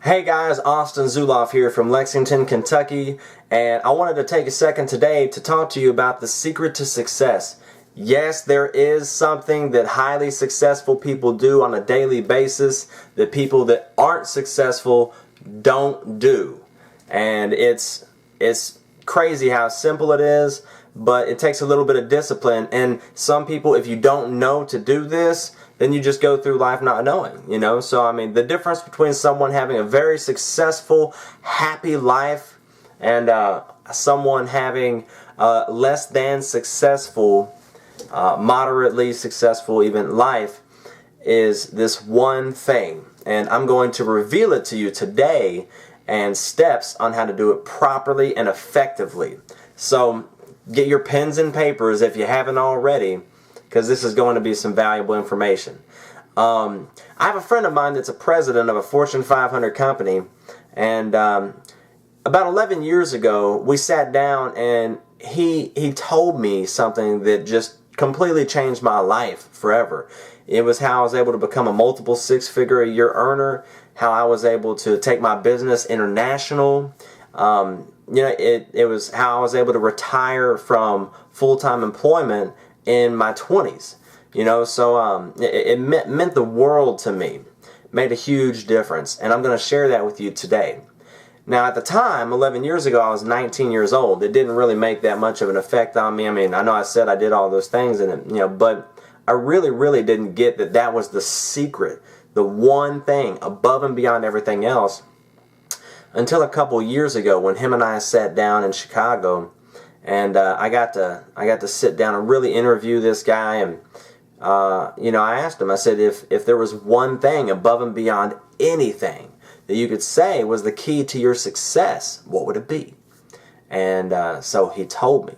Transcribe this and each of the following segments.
Hey guys, Austin Zulauf here from Lexington, Kentucky, and I wanted to take a second today to talk to you about the secret to success. Yes, there is something that highly successful people do on a daily basis that people that aren't successful don't do. And it's crazy how simple it is, but it takes a little bit of discipline. And some people, if you don't know to do this, then you just go through life not knowing, So, I mean, the difference between someone having a very successful, happy life and someone having less than successful, moderately successful even life is this one thing. And I'm going to reveal it to you today and steps on how to do it properly and effectively. So, get your pens and papers if you haven't already, because this is going to be some valuable information. I have a friend of mine that's a president of a Fortune 500 company, and about 11 years ago, we sat down and he told me something that just completely changed my life forever. It was how I was able to become a multiple six-figure-a-year earner, how I was able to take my business international. It was how I was able to retire from full-time employment in my 20s, so it meant the world to me, made a huge difference, and I'm going to share that with you today. Now, at the time, 11 years ago, I was 19 years old. It didn't really make that much of an effect on me. I mean, I know I said I did all those things, and but I really didn't get that that was the secret, the one thing above and beyond everything else, until a couple years ago when him and I sat down in Chicago. And I got to sit down and really interview this guy, and I asked him. I said, if there was one thing above and beyond anything that you could say was the key to your success, what would it be? And so he told me,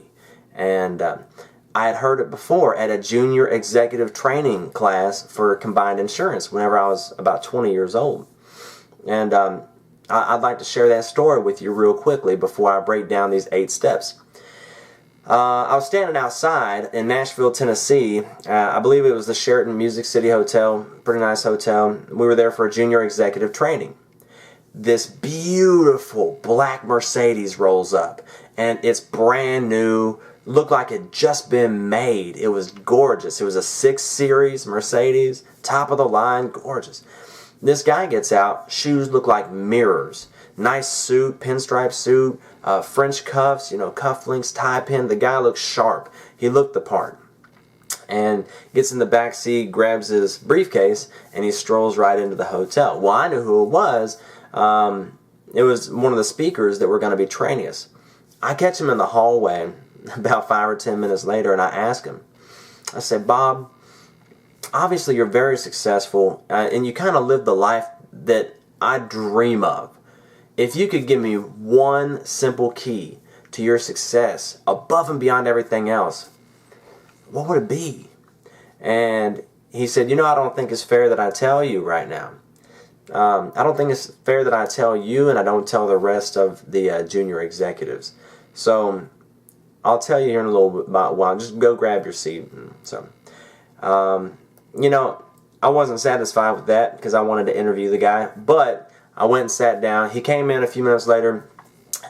and I had heard it before at a junior executive training class for combined insurance whenever I was about 20 years old. And I'd like to share that story with you real quickly before I break down these 8 steps. I was standing outside in Nashville, Tennessee. I believe it was the Sheraton Music City Hotel, pretty nice hotel. We were there for a junior executive training. This beautiful black Mercedes rolls up, and it's brand new, looked like it had just been made. It was gorgeous. It was a 6 Series Mercedes, top of the line, gorgeous. This guy gets out, shoes look like mirrors. Nice suit, pinstripe suit, French cuffs, cufflinks, tie pin. The guy looks sharp. He looked the part. And gets in the back seat, grabs his briefcase, and he strolls right into the hotel. Well, I knew who it was. It was one of the speakers that were going to be training us. I catch him in the hallway about 5 or 10 minutes later, and I ask him. I said, Bob, obviously you're very successful, and you kind of live the life that I dream of. If you could give me one simple key to your success above and beyond everything else, what would it be? And he said, I don't think it's fair that I tell you right now. I don't think it's fair that I tell you, and I don't tell the rest of the junior executives. So I'll tell you here in a little bit about why. Just go grab your seat. So, I wasn't satisfied with that because I wanted to interview the guy, but I went and sat down. He came in a few minutes later,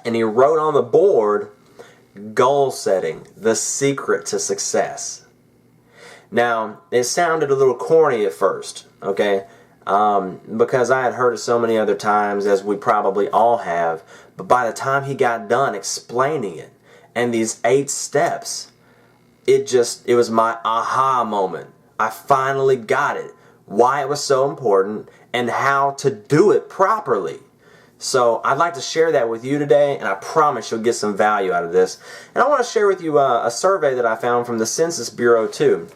and he wrote on the board, goal setting, the secret to success. Now, it sounded a little corny at first, okay, because I had heard it so many other times, as we probably all have, but by the time he got done explaining it, and these 8 steps, it was my aha moment. I finally got it, why it was so important, and how to do it properly. So I'd like to share that with you today, and I promise you'll get some value out of this. And I want to share with you a survey that I found from the Census Bureau too.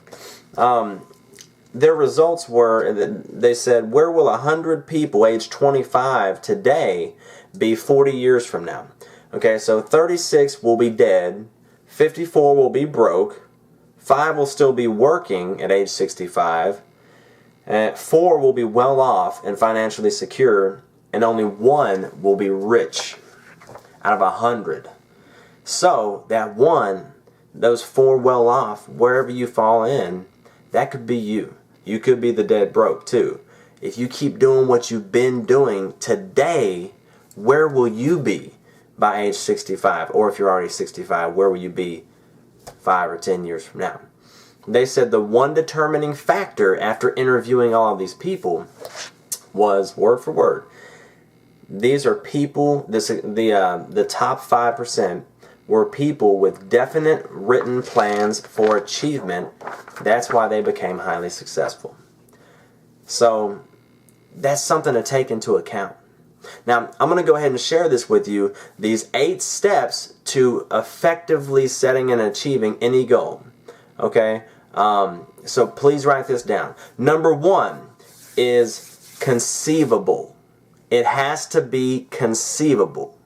Their results were, they said, where will 100 people age 25 today be 40 years from now? Okay, so 36 will be dead, 54 will be broke, 5 will still be working at age 65, 4 will be well off and financially secure, and only 1 will be rich out of 100. So that 1, those 4 well off, wherever you fall in, that could be you. You could be the dead broke too. if you keep doing what you've been doing today, where will you be by age 65? Or if you're already 65, where will you be 5 or 10 years from now? They said the one determining factor after interviewing all of these people was, word for word, these are people, the top 5% were people with definite written plans for achievement. That's why they became highly successful. So that's something to take into account. Now, I'm going to go ahead and share this with you, these 8 steps to effectively setting and achieving any goal. Okay? So please write this down. Number 1 is conceivable. It has to be conceivable.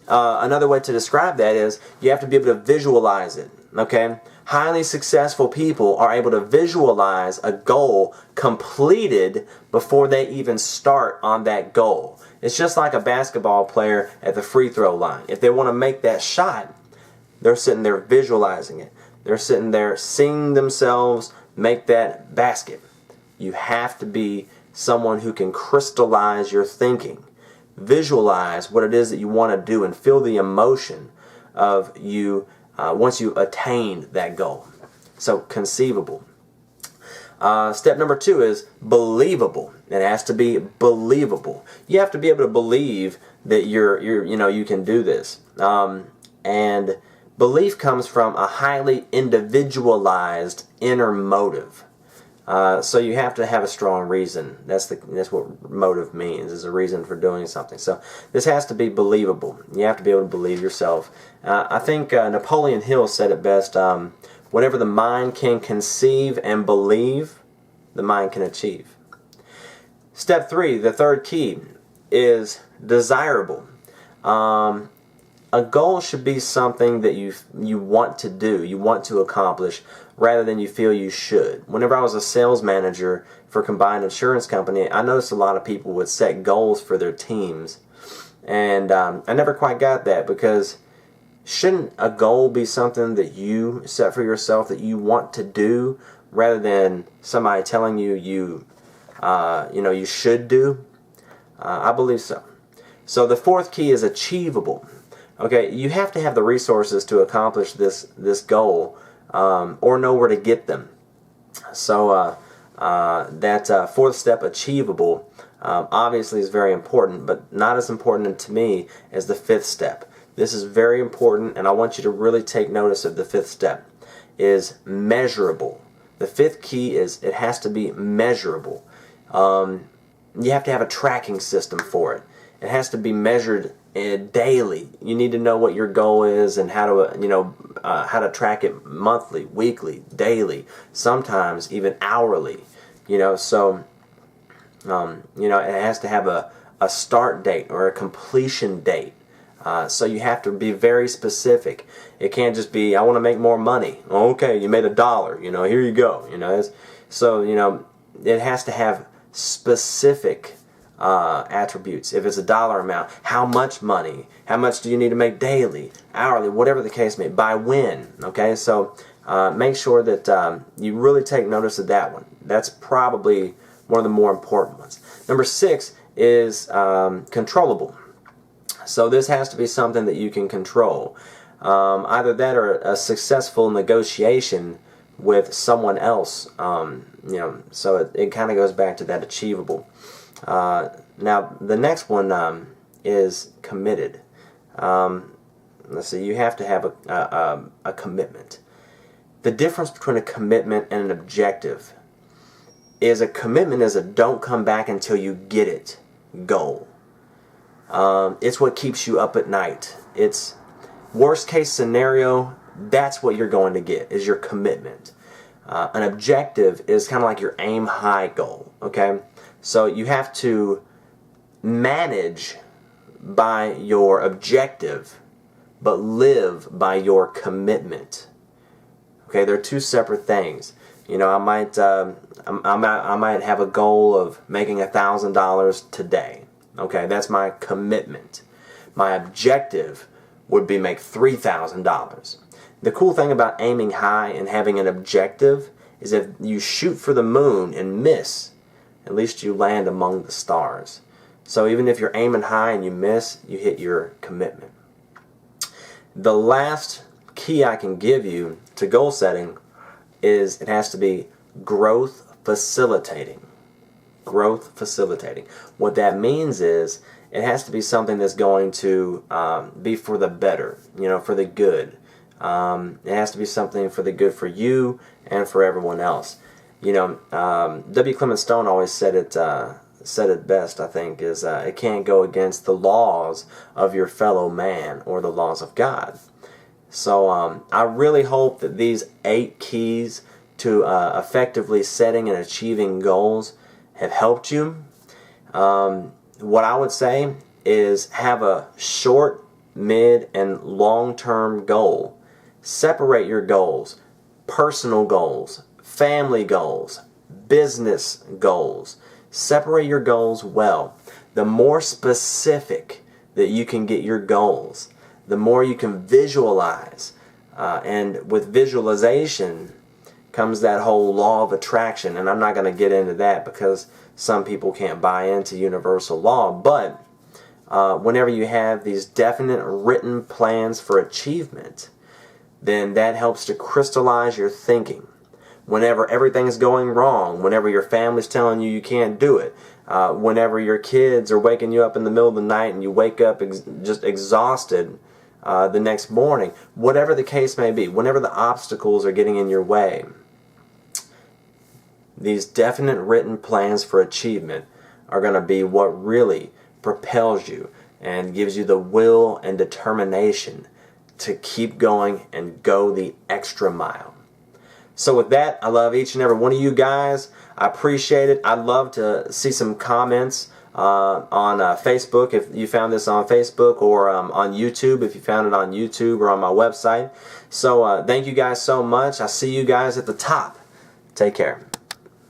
Another way to describe that is you have to be able to visualize it. Okay? Highly successful people are able to visualize a goal completed before they even start on that goal. It's just like a basketball player at the free throw line. If they want to make that shot, they're sitting there visualizing it. They're sitting there seeing themselves make that basket. You have to be someone who can crystallize your thinking. Visualize what it is that you want to do and feel the emotion of you once you attain that goal. So conceivable. Step number 2 is believable. It has to be believable. You have to be able to believe that you can do this. And belief comes from a highly individualized inner motive. So you have to have a strong reason. That's what motive means, is a reason for doing something. So this has to be believable. You have to be able to believe yourself. I think Napoleon Hill said it best, whatever the mind can conceive and believe, the mind can achieve. Step 3, the third key, is desirable. A goal should be something that you want to do, you want to accomplish, rather than you feel you should. Whenever I was a sales manager for a combined insurance company, I noticed a lot of people would set goals for their teams. And I never quite got that, because shouldn't a goal be something that you set for yourself that you want to do, rather than somebody telling you you should do? I believe so. So the fourth key is achievable. Okay, you have to have the resources to accomplish this goal, or know where to get them. So that fourth step, achievable, obviously is very important, but not as important to me as the fifth step. This is very important, and I want you to really take notice of the fifth step, is measurable. The fifth key is it has to be measurable. You have to have a tracking system for it. It has to be measured daily. You need to know what your goal is and how to track it monthly, weekly, daily, sometimes even hourly. So it has to have a start date or a completion date. So you have to be very specific. It can't just be, I want to make more money. Okay, you made $1. Here you go. So it has to have specific attributes. If it's a dollar amount, how much money? How much do you need to make daily, hourly, whatever the case may be, by when? Okay, so make sure that you really take notice of that one. That's probably one of the more important ones. Number 6 is controllable. So this has to be something that you can control. Either that or a successful negotiation with someone else. So it kind of goes back to that achievable. Now the next one is committed. Let's see. You have to have a commitment. The difference between a commitment and an objective is a commitment is a don't come back until you get it goal. It's what keeps you up at night. It's worst case scenario, that's what you're going to get, is your commitment. An objective is kind of like your aim high goal, okay? So you have to manage by your objective, but live by your commitment. Okay, they're two separate things. I might have a goal of making $1,000 today. Okay, that's my commitment. My objective would be make $3,000. The cool thing about aiming high and having an objective is if you shoot for the moon and miss, at least you land among the stars. So even if you're aiming high and you miss, you hit your commitment. The last key I can give you to goal setting is it has to be growth facilitating. Growth facilitating. What that means is it has to be something that's going to be for the better, for the good. It has to be something for the good for you and for everyone else. W. Clement Stone always said it best, I think, is it can't go against the laws of your fellow man or the laws of God. So I really hope that these 8 keys to effectively setting and achieving goals have helped you. What I would say is have a short, mid, and long-term goal. Separate your goals, personal goals, family goals, business goals. Separate your goals well. The more specific that you can get your goals, the more you can visualize. And with visualization comes that whole law of attraction. And I'm not going to get into that because some people can't buy into universal law. But whenever you have these definite written plans for achievement, then that helps to crystallize your thinking. Whenever everything's going wrong, whenever your family's telling you can't do it, whenever your kids are waking you up in the middle of the night and you wake up just exhausted the next morning, whatever the case may be, whenever the obstacles are getting in your way, these definite written plans for achievement are going to be what really propels you and gives you the will and determination to keep going and go the extra mile. So with that, I love each and every one of you guys. I appreciate it. I'd love to see some comments on Facebook if you found this on Facebook, or on YouTube if you found it on YouTube, or on my website. So thank you guys so much. I see you guys at the top. Take care.